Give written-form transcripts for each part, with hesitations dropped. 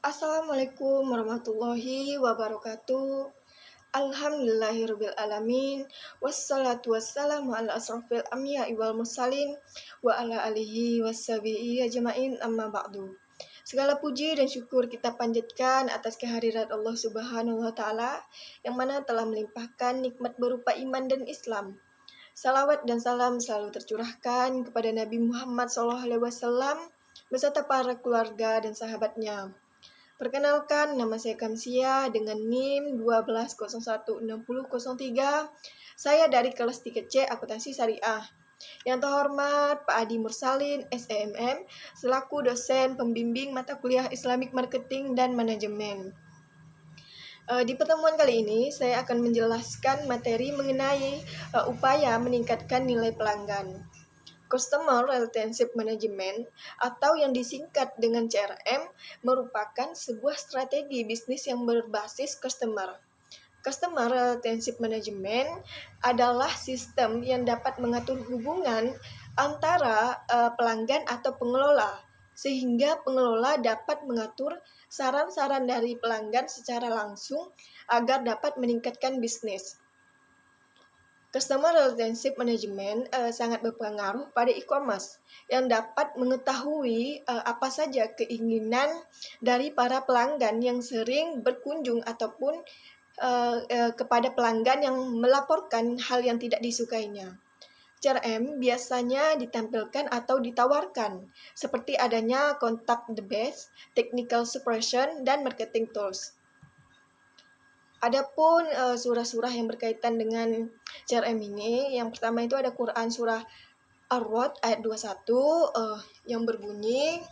Assalamualaikum warahmatullahi wabarakatuh. Alhamdulillahirabbil alamin. Wassalatu wassalamu ala asrofil anbiya'i wal mursalin wa ala alihi washabihi ajmain amma ba'du. Segala puji dan syukur kita panjatkan atas kehadirat Allah Subhanahu wa taala yang mana telah melimpahkan nikmat berupa iman dan Islam. Salawat dan salam selalu tercurahkan kepada Nabi Muhammad SAW beserta para keluarga dan sahabatnya. Perkenalkan, nama saya Kamsia dengan NIM 12016003. Saya dari kelas 3C Akuntansi Syariah. Yang terhormat Pak Adi Mursalin, SEMM, selaku dosen pembimbing mata kuliah Islamic Marketing dan Manajemen. Di pertemuan kali ini, saya akan menjelaskan materi mengenai upaya meningkatkan nilai pelanggan. Customer Relationship Management atau yang disingkat dengan CRM merupakan sebuah strategi bisnis yang berbasis customer. Customer Relationship Management adalah sistem yang dapat mengatur hubungan antara pelanggan atau pengelola, sehingga pengelola dapat mengatur saran-saran dari pelanggan secara langsung agar dapat meningkatkan bisnis. Customer Relationship Management sangat berpengaruh pada e-commerce yang dapat mengetahui apa saja keinginan dari para pelanggan yang sering berkunjung ataupun kepada pelanggan yang melaporkan hal yang tidak disukainya. CRM biasanya ditampilkan atau ditawarkan seperti adanya contact the best, technical suppression, dan marketing tools. Adapun surah-surah yang berkaitan dengan CRM ini, yang pertama itu ada Quran surah Ar-Ra'd ayat 21 yang berbunyi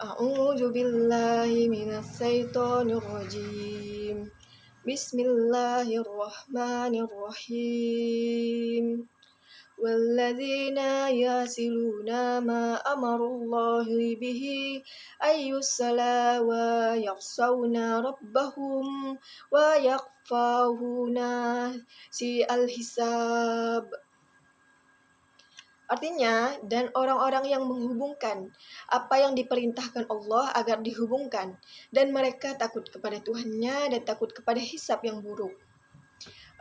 A'udzu billahi minasyaitonir rajim. Bismillahirrahmanirrahim. والذين يصلون ما أمر الله به أن يصل ويخشون ربهم ويخافون سوء الحساب. Artinya, dan orang-orang yang menghubungkan apa yang diperintahkan Allah agar dihubungkan, dan mereka takut kepada Tuhannya dan takut kepada hisab yang buruk.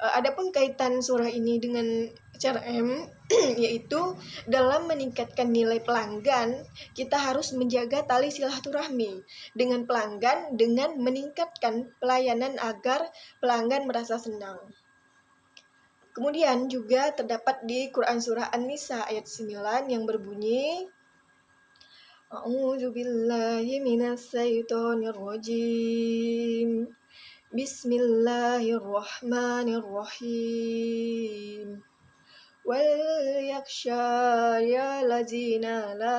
Adapun kaitan surah ini dengan CRM, yaitu dalam meningkatkan nilai pelanggan, kita harus menjaga tali silaturahmi dengan pelanggan dengan meningkatkan pelayanan agar pelanggan merasa senang. Kemudian juga terdapat di Quran surah An-Nisa ayat 9 yang berbunyi A'udzu billahi minasyaitonir rajim. Bismillahirrahmanirrahim. وَلْيَخْشَى الَّذِينَ لَا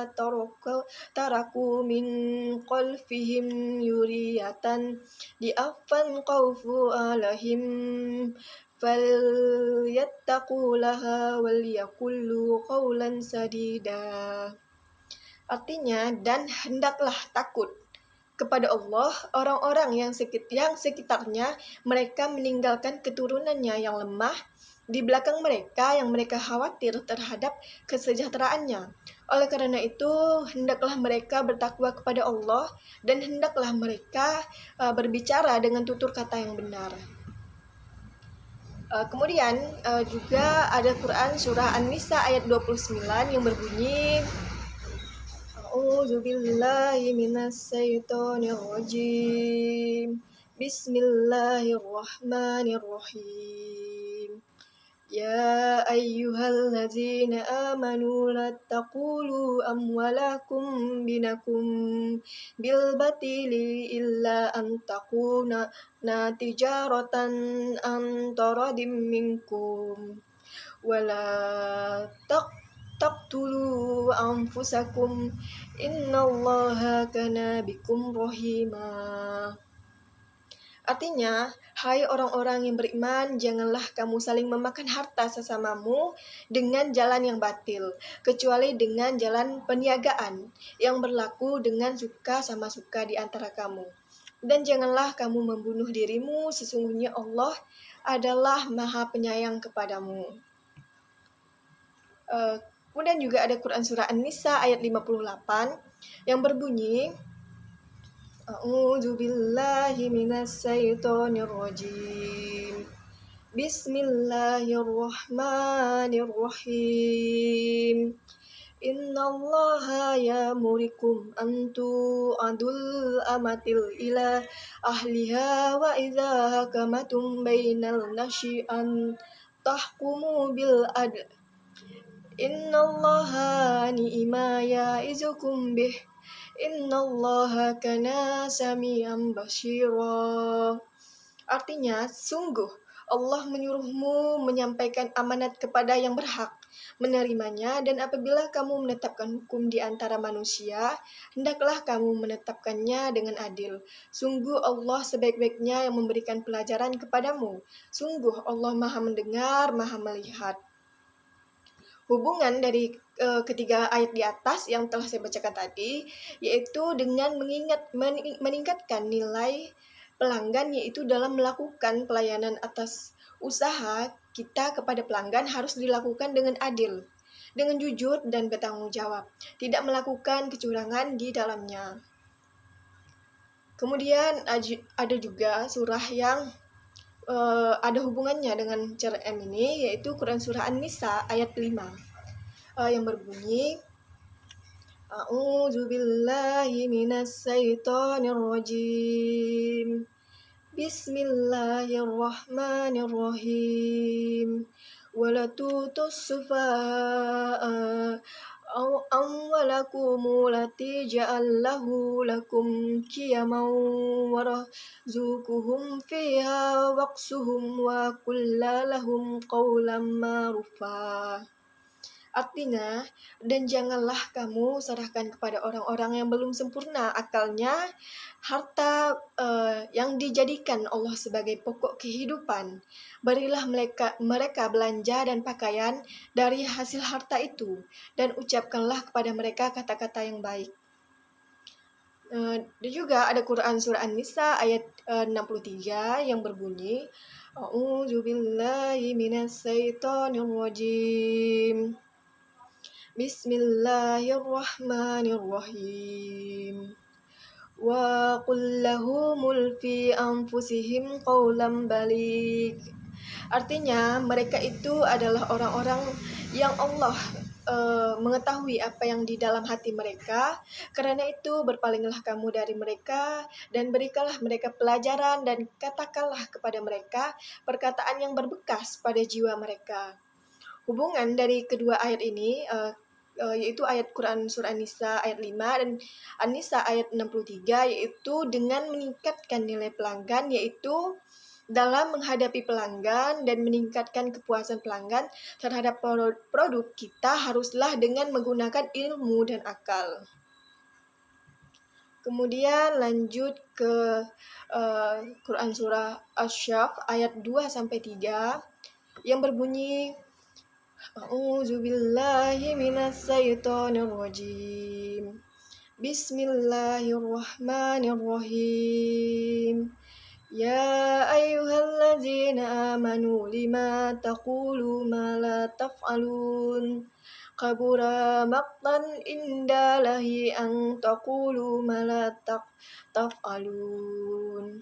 تَرَكُوا مِنْ خَلْفِهِمْ ذُرِّيَّةً ضِعَافًا خَافُوا عَلَيْهِمْ فَلْيَتَّقُوا اللَّهَ وَلْيَقُولُوا قَوْلًا سَدِيدًا. Artinya, dan hendaklah takut kepada Allah orang-orang yang sekitarnya mereka meninggalkan keturunannya yang lemah di belakang mereka yang mereka khawatir terhadap kesejahteraannya. Oleh karena itu, hendaklah mereka bertakwa kepada Allah dan hendaklah mereka berbicara dengan tutur kata yang benar. Kemudian juga ada Quran surah An-Nisa ayat 29 yang berbunyi A'udzu billahi minasyaitonir rajim. Bismillahirrahmanirrahim. Ya ayyuhalladzina amanu la taqulu amwalakum binakum bil batili illa an takuna tijaratan an taradim minkum wala taqtulu anfusakum innallaha kana bikum rahima. Artinya, hai orang-orang yang beriman, janganlah kamu saling memakan harta sesamamu dengan jalan yang batil, kecuali dengan jalan peniagaan yang berlaku dengan suka sama suka di antara kamu. Dan janganlah kamu membunuh dirimu, sesungguhnya Allah adalah Maha Penyayang kepadamu. Kemudian juga ada Quran surah An-Nisa ayat 58 yang berbunyi A'udzu billahi minasyaitonir rajim. Bismillahirrahmanirrahim. Innallaha ya'murukum an tu'adul amatil ila ahliha wa idza hakamatum bainal nasi an tahkumu bil adl. Innallaha ni'ma ya'izukum bih. Innallaha kana sami'an basyira. Artinya, sungguh Allah menyuruhmu menyampaikan amanat kepada yang berhak menerimanya, dan apabila kamu menetapkan hukum di antara manusia, hendaklah kamu menetapkannya dengan adil. Sungguh Allah sebaik-baiknya yang memberikan pelajaran kepadamu. Sungguh Allah Maha mendengar, Maha melihat. Hubungan dari ketiga ayat di atas yang telah saya bacakan tadi, yaitu dengan meningkatkan nilai pelanggan, yaitu dalam melakukan pelayanan atas usaha kita kepada pelanggan harus dilakukan dengan adil, dengan jujur dan bertanggung jawab, tidak melakukan kecurangan di dalamnya. Kemudian ada juga surah yang ada hubungannya dengan CRM ini, yaitu Quran Surah An-Nisa ayat 5 yang berbunyi, A'udzu billahi minasyaitonir rajim. Bismillahirrahmanirrahim. Wala tutus sufa'a amwalakum lati ja'allahu lakum qiyaman warzuquhum fiha waqsuhum wa kullalahum qawlan ma'rufa. Artinya, dan janganlah kamu serahkan kepada orang-orang yang belum sempurna akalnya harta yang dijadikan Allah sebagai pokok kehidupan. Berilah mereka belanja dan pakaian dari hasil harta itu, dan ucapkanlah kepada mereka kata-kata yang baik. Dan juga ada Quran Surah An-Nisa ayat 63 yang berbunyi, A'udzu billahi minasyaitonir rajim. Bismillahirrahmanirrahim. Wa qul lahumul fi anfusihim qawlan baligh. Artinya, mereka itu adalah orang-orang yang Allah mengetahui apa yang di dalam hati mereka. Karena itu, berpalinglah kamu dari mereka dan berikanlah mereka pelajaran, dan katakanlah kepada mereka perkataan yang berbekas pada jiwa mereka. Hubungan dari kedua ayat ini yaitu ayat Quran Surah An-Nisa ayat 5 dan An-Nisa ayat 63, yaitu dengan meningkatkan nilai pelanggan, yaitu dalam menghadapi pelanggan dan meningkatkan kepuasan pelanggan terhadap produk kita haruslah dengan menggunakan ilmu dan akal. Kemudian lanjut ke Quran Surah Asy-Syaff ayat 2-3 yang berbunyi, A'udzu billahi minasyaitonir rajim. Bismillahirrahmanirrahim. Ya ayyuhallazina amanu lima taqulu ma la taf'alun. Kabura maqtan indallahi an taqulu ma la taf'alun.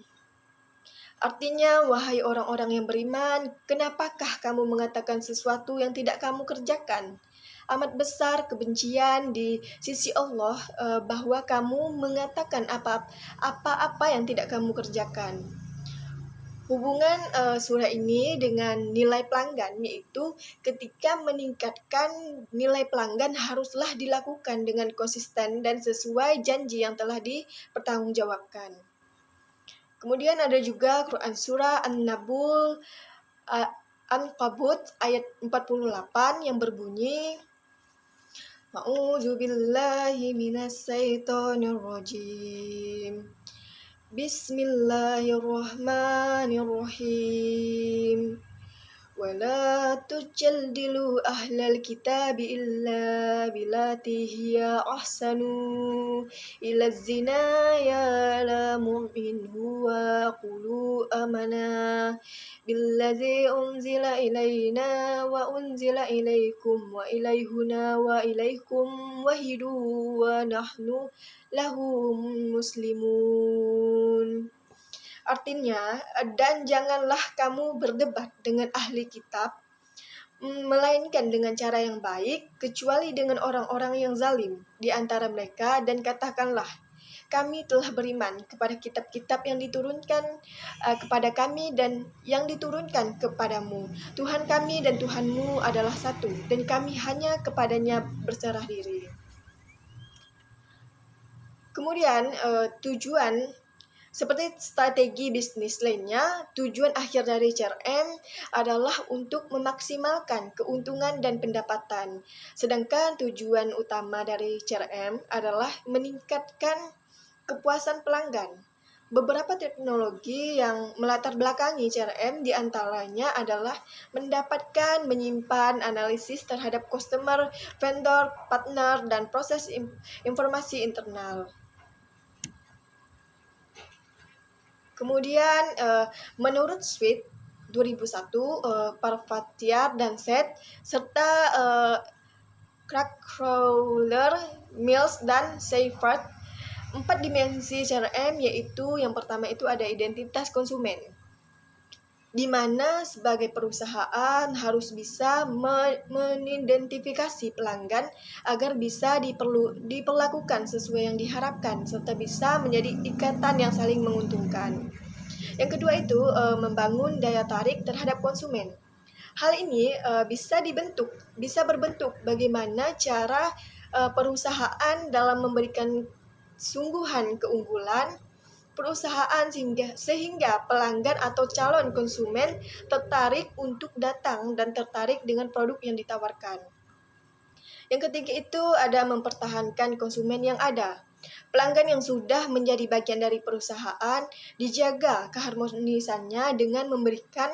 Artinya, wahai orang-orang yang beriman, kenapakah kamu mengatakan sesuatu yang tidak kamu kerjakan? Amat besar kebencian di sisi Allah bahwa kamu mengatakan apa-apa yang tidak kamu kerjakan. Hubungan surah ini dengan nilai pelanggan, yaitu ketika meningkatkan nilai pelanggan haruslah dilakukan dengan konsisten dan sesuai janji yang telah dipertanggungjawabkan. Kemudian ada juga Quran Surah An-Kabut ayat 48 yang berbunyi, A'udzu billahi minasyaitonir rajim. Bismillahirrahmanirrahim. Wala tujadilu ahlal kitabi illa billati hiya ahsanu ila zina ya'lamu minhu wa qulu amana billadzi unzila ilaina wa unzila ilaikum wa ilaihuna wa ilaikum wahidu wa nahnu lahum muslimun. Artinya, dan janganlah kamu berdebat dengan ahli kitab, melainkan dengan cara yang baik, kecuali dengan orang-orang yang zalim di antara mereka, dan katakanlah, kami telah beriman kepada kitab-kitab yang diturunkan kepada kami dan yang diturunkan kepadamu. Tuhan kami dan Tuhanmu adalah satu, dan kami hanya kepadanya berserah diri. Kemudian tujuan seperti strategi bisnis lainnya, tujuan akhir dari CRM adalah untuk memaksimalkan keuntungan dan pendapatan. Sedangkan tujuan utama dari CRM adalah meningkatkan kepuasan pelanggan. Beberapa teknologi yang melatar belakangi CRM diantaranya adalah mendapatkan, menyimpan, analisis terhadap customer, vendor, partner, dan proses informasi internal. Kemudian menurut Swift 2001, Parvatiar dan Seth, serta Krackwiller, Mills, dan Seifert, 4 dimensi CRM, yaitu yang pertama itu ada identitas konsumen, di mana sebagai perusahaan harus bisa mengidentifikasi pelanggan agar bisa diperlakukan sesuai yang diharapkan, serta bisa menjadi ikatan yang saling menguntungkan. Yang kedua itu membangun daya tarik terhadap konsumen. Hal ini bisa berbentuk bagaimana cara perusahaan dalam memberikan sungguhan keunggulan perusahaan sehingga pelanggan atau calon konsumen tertarik untuk datang dan tertarik dengan produk yang ditawarkan. Yang ketiga itu ada mempertahankan konsumen yang ada. Pelanggan yang sudah menjadi bagian dari perusahaan dijaga keharmonisannya dengan memberikan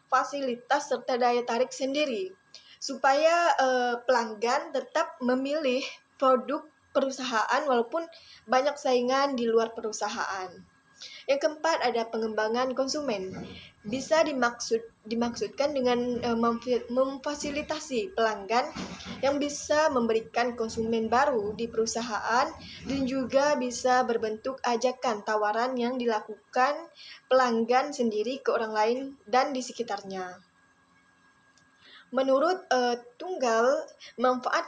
fasilitas serta daya tarik sendiri supaya pelanggan tetap memilih produk perusahaan walaupun banyak saingan di luar perusahaan. Yang keempat ada pengembangan konsumen. Bisa dimaksudkan dengan memfasilitasi pelanggan yang bisa memberikan konsumen baru di perusahaan dan juga bisa berbentuk ajakan tawaran yang dilakukan pelanggan sendiri ke orang lain dan di sekitarnya. Menurut Tunggal, manfaat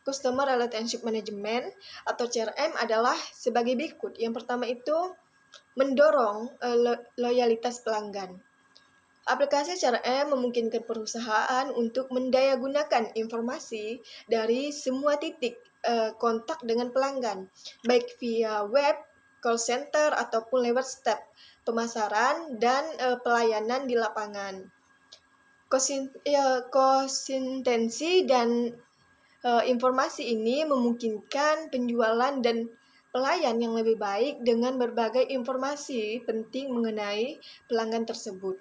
Customer Relationship Management atau CRM adalah sebagai berikut. Yang pertama itu mendorong loyalitas pelanggan. Aplikasi CRM memungkinkan perusahaan untuk mendayagunakan informasi dari semua titik kontak dengan pelanggan, baik via web, call center, ataupun lewat step pemasaran dan pelayanan di lapangan. Konsistensi dan informasi ini memungkinkan penjualan dan pelayan yang lebih baik dengan berbagai informasi penting mengenai pelanggan tersebut.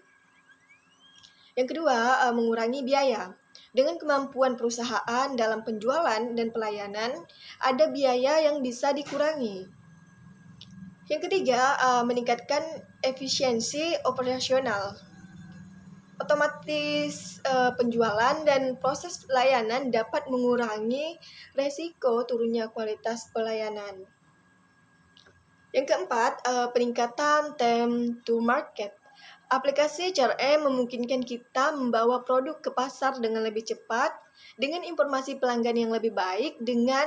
Yang kedua, mengurangi biaya. Dengan kemampuan perusahaan dalam penjualan dan pelayanan, ada biaya yang bisa dikurangi. Yang ketiga, meningkatkan efisiensi operasional. Otomatis penjualan dan proses pelayanan dapat mengurangi resiko turunnya kualitas pelayanan. Yang keempat, peningkatan time to market. Aplikasi CRM memungkinkan kita membawa produk ke pasar dengan lebih cepat, dengan informasi pelanggan yang lebih baik, dengan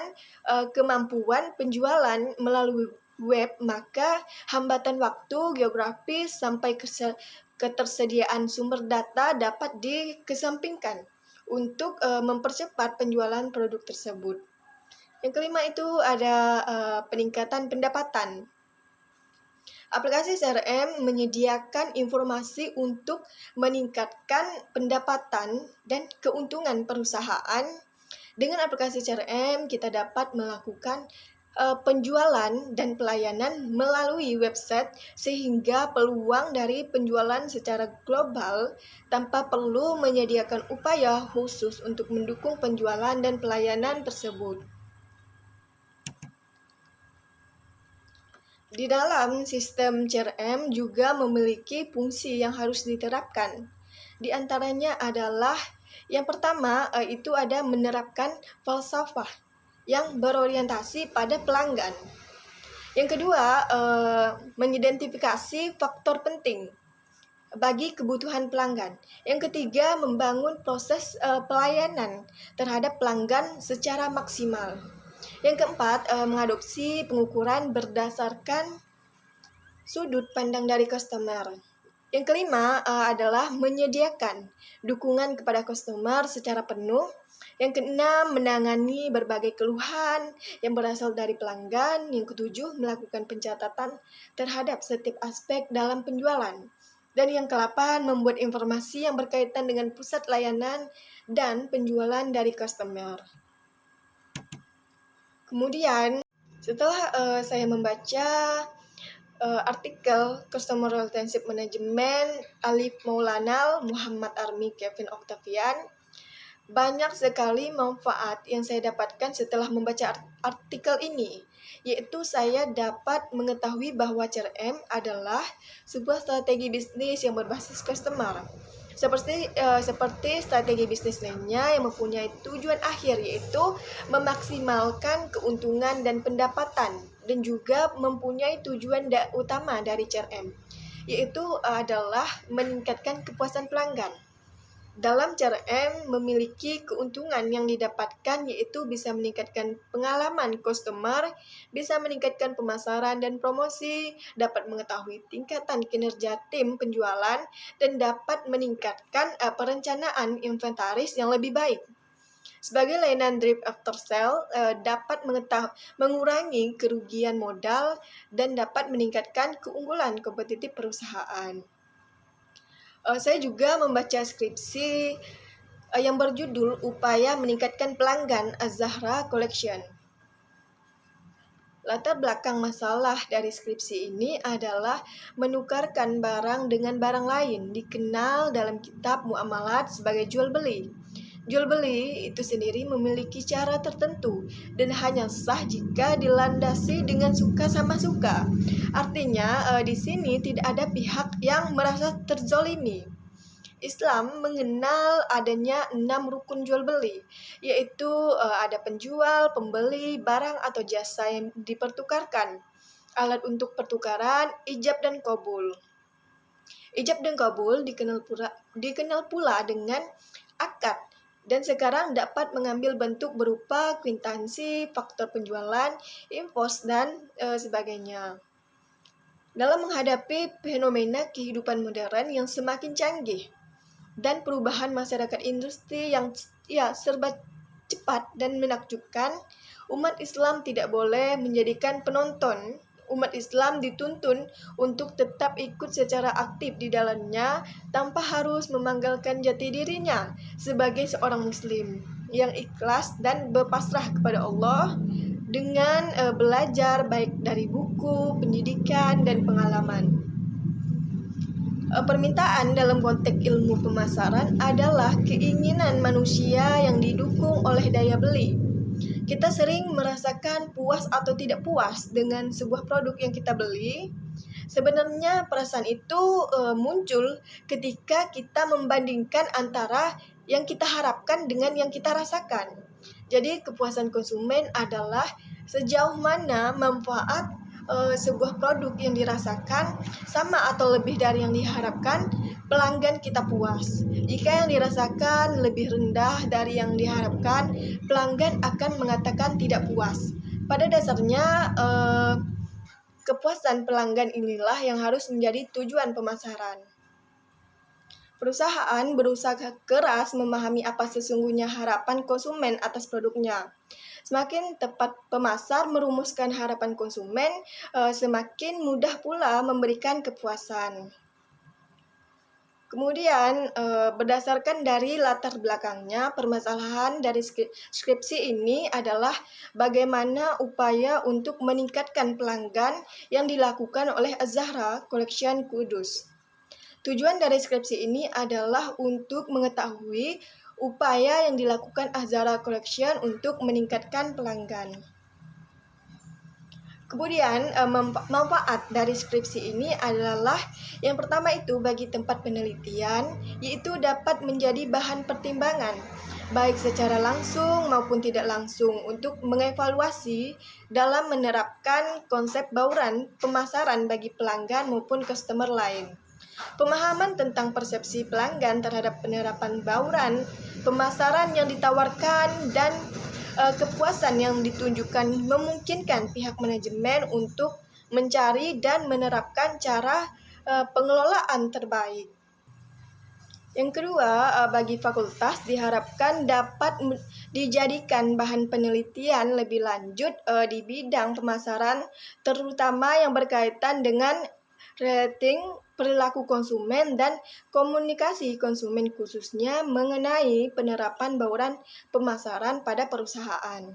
kemampuan penjualan melalui web, maka hambatan waktu, geografis, sampai ketersediaan sumber data dapat dikesampingkan untuk mempercepat penjualan produk tersebut. Yang kelima itu ada peningkatan pendapatan. Aplikasi CRM menyediakan informasi untuk meningkatkan pendapatan dan keuntungan perusahaan. Dengan aplikasi CRM, kita dapat melakukan penjualan dan pelayanan melalui website sehingga peluang dari penjualan secara global tanpa perlu menyediakan upaya khusus untuk mendukung penjualan dan pelayanan tersebut. Di dalam sistem CRM juga memiliki fungsi yang harus diterapkan. Di antaranya adalah yang pertama itu ada menerapkan falsafah yang berorientasi pada pelanggan. Yang kedua, mengidentifikasi faktor penting bagi kebutuhan pelanggan. Yang ketiga, membangun proses pelayanan terhadap pelanggan secara maksimal. Yang keempat, mengadopsi pengukuran berdasarkan sudut pandang dari customer. Yang kelima adalah menyediakan dukungan kepada customer secara penuh. Yang keenam, menangani berbagai keluhan yang berasal dari pelanggan. Yang ketujuh, melakukan pencatatan terhadap setiap aspek dalam penjualan. Dan yang ke-8, membuat informasi yang berkaitan dengan pusat layanan dan penjualan dari customer. Kemudian, setelah saya membaca artikel Customer Relationship Management Alif Maulana, Muhammad Armi, Kevin Octavian, banyak sekali manfaat yang saya dapatkan setelah membaca artikel ini, yaitu saya dapat mengetahui bahwa CRM adalah sebuah strategi bisnis yang berbasis customer. Seperti strategi bisnis lainnya yang mempunyai tujuan akhir, yaitu memaksimalkan keuntungan dan pendapatan, dan juga mempunyai tujuan utama dari CRM, yaitu adalah meningkatkan kepuasan pelanggan. Dalam CRM memiliki keuntungan yang didapatkan, yaitu bisa meningkatkan pengalaman customer, bisa meningkatkan pemasaran dan promosi, dapat mengetahui tingkatan kinerja tim penjualan, dan dapat meningkatkan perencanaan inventaris yang lebih baik. Sebagai layanan drip after sale, dapat mengurangi kerugian modal dan dapat meningkatkan keunggulan kompetitif perusahaan. Saya juga membaca skripsi yang berjudul Upaya Meningkatkan Pelanggan Az-Zahra Collection. Latar belakang masalah dari skripsi ini adalah menukarkan barang dengan barang lain, dikenal dalam kitab muamalat sebagai jual beli. Jual beli itu sendiri memiliki cara tertentu dan hanya sah jika dilandasi dengan suka sama suka. Artinya di sini tidak ada pihak yang merasa terzolimi. Islam mengenal adanya 6 rukun jual beli, yaitu ada penjual, pembeli, barang atau jasa yang dipertukarkan, alat untuk pertukaran, ijab dan qabul. Ijab dan qabul dikenal pula dengan akad, dan sekarang dapat mengambil bentuk berupa kwitansi, faktor penjualan, invoice, dan sebagainya. Dalam menghadapi fenomena kehidupan modern yang semakin canggih dan perubahan masyarakat industri yang serba cepat dan menakjubkan, umat Islam tidak boleh menjadikan penonton. Umat Islam dituntun untuk tetap ikut secara aktif di dalamnya tanpa harus memanggalkan jati dirinya sebagai seorang muslim yang ikhlas dan berpasrah kepada Allah dengan belajar baik dari buku, pendidikan, dan pengalaman. Permintaan dalam konteks ilmu pemasaran adalah keinginan manusia yang didukung oleh daya beli. Kita sering merasakan puas atau tidak puas dengan sebuah produk yang kita beli. Sebenarnya perasaan itu muncul ketika kita membandingkan antara yang kita harapkan dengan yang kita rasakan. Jadi kepuasan konsumen adalah sejauh mana manfaat sebuah produk yang dirasakan sama atau lebih dari yang diharapkan, pelanggan kita puas. Jika yang dirasakan lebih rendah dari yang diharapkan, pelanggan akan mengatakan tidak puas. Pada dasarnya, kepuasan pelanggan inilah yang harus menjadi tujuan pemasaran. Perusahaan berusaha keras memahami apa sesungguhnya harapan konsumen atas produknya. Semakin tepat pemasar merumuskan harapan konsumen, semakin mudah pula memberikan kepuasan. Kemudian, berdasarkan dari latar belakangnya, permasalahan dari skripsi ini adalah bagaimana upaya untuk meningkatkan pelanggan yang dilakukan oleh Az-Zahra Collection Kudus. Tujuan dari skripsi ini adalah untuk mengetahui upaya yang dilakukan Az-Zahra Collection untuk meningkatkan pelanggan. Kemudian manfaat dari skripsi ini adalah yang pertama itu bagi tempat penelitian, yaitu dapat menjadi bahan pertimbangan baik secara langsung maupun tidak langsung untuk mengevaluasi dalam menerapkan konsep bauran pemasaran bagi pelanggan maupun customer lain. Pemahaman tentang persepsi pelanggan terhadap penerapan bauran pemasaran yang ditawarkan dan kepuasan yang ditunjukkan memungkinkan pihak manajemen untuk mencari dan menerapkan cara pengelolaan terbaik. Yang kedua, bagi fakultas diharapkan dapat dijadikan bahan penelitian lebih lanjut di bidang pemasaran, terutama yang berkaitan dengan rating perilaku konsumen dan komunikasi konsumen, khususnya mengenai penerapan bauran pemasaran pada perusahaan.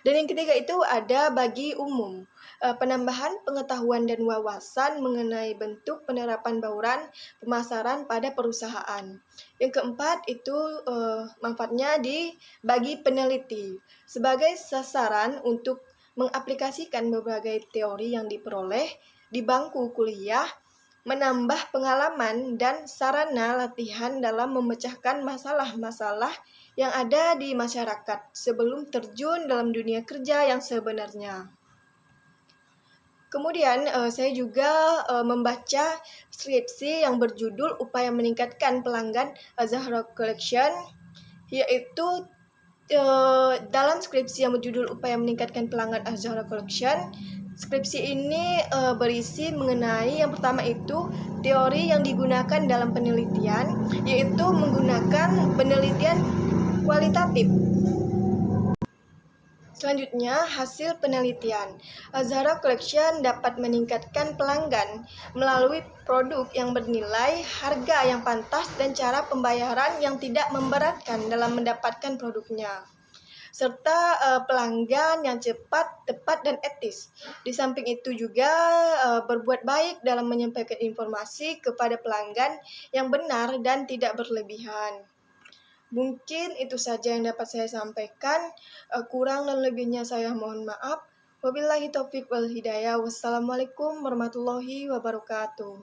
Dan yang ketiga itu ada bagi umum, penambahan pengetahuan dan wawasan mengenai bentuk penerapan bauran pemasaran pada perusahaan. Yang keempat itu manfaatnya bagi peneliti sebagai sasaran untuk mengaplikasikan berbagai teori yang diperoleh di bangku kuliah, menambah pengalaman dan sarana latihan dalam memecahkan masalah-masalah yang ada di masyarakat sebelum terjun dalam dunia kerja yang sebenarnya. Kemudian saya juga membaca skripsi yang berjudul Upaya Meningkatkan Pelanggan Zahra Collection, yaitu dalam skripsi yang berjudul Upaya Meningkatkan Pelanggan Zahra Collection, skripsi ini berisi mengenai yang pertama itu teori yang digunakan dalam penelitian, yaitu menggunakan penelitian kualitatif. Selanjutnya, hasil penelitian. Zahra Collection dapat meningkatkan pelanggan melalui produk yang bernilai, harga yang pantas, dan cara pembayaran yang tidak memberatkan dalam mendapatkan produknya, serta pelanggan yang cepat, tepat, dan etis. Di samping itu juga berbuat baik dalam menyampaikan informasi kepada pelanggan yang benar dan tidak berlebihan. Mungkin itu saja yang dapat saya sampaikan. Kurang dan lebihnya saya mohon maaf. Wabillahi taufiq wal hidayah. Wassalamualaikum warahmatullahi wabarakatuh.